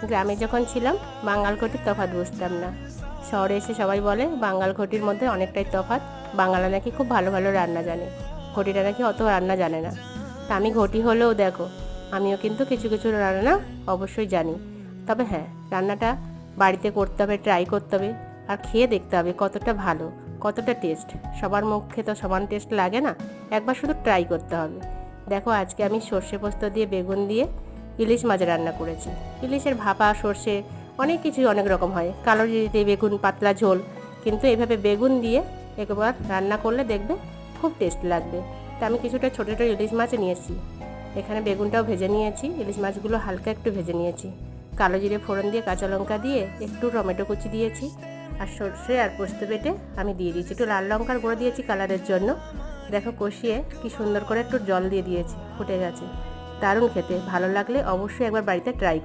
গ্রামে যখন ছিলাম বাঙাল ঘটির তফাৎ বুঝতাম না। শহরে এসে সবাই বলে বাঙাল ঘটির মধ্যে অনেকটাই তফাৎ, বাঙালা নাকি খুব ভালো ভালো রান্না জানে, ঘটিটা নাকি অত রান্না জানে না। তা আমি ঘটি হলেও দেখো, আমিও কিন্তু কিছু কিছু রান্না অবশ্যই জানি। তবে হ্যাঁ, রান্নাটা বাড়িতে করতে হবে, ট্রাই করতে হবে, আর খেয়ে দেখতে হবে কতটা ভালো, কতটা টেস্ট। সবার মুখে তো সমান টেস্ট লাগে না, একবার শুধু ট্রাই করতে হবে। দেখো আজকে আমি সর্ষে পোস্ত দিয়ে বেগুন দিয়ে ইলিশ মাছ রান্না করেছি। ইলিশের ভাপা, সর্ষে, অনেক কিছু অনেক রকম হয়, কালো জিরে দিয়ে বেগুন, পাতলা ঝোল, কিন্তু এভাবে বেগুন দিয়ে একবার রান্না করলে দেখবে খুব টেস্ট লাগবে। তা আমি কিছুটা ছোটো ছোটো ইলিশ মাছ নিয়েছি, এখানে বেগুনটাও ভেজে নিয়েছি, ইলিশ মাছগুলো হালকা একটু ভেজে নিয়েছি, কালো জিরে ফোড়ন দিয়ে কাঁচা লঙ্কা দিয়ে একটু টমেটো কুচি দিয়েছি, আর সর্ষে আর পোস্ত বেটে আমি দিয়ে দিয়েছি, একটু লাল লঙ্কার গুঁড়ো দিয়েছি কালারের জন্য। দেখো কষিয়ে কি সুন্দর করে একটু জল দিয়ে দিয়েছি, ফুটে গেছে, দারুণ খেতে। ভালো লাগলে অবশ্যই একবার বাড়িতে ট্রাই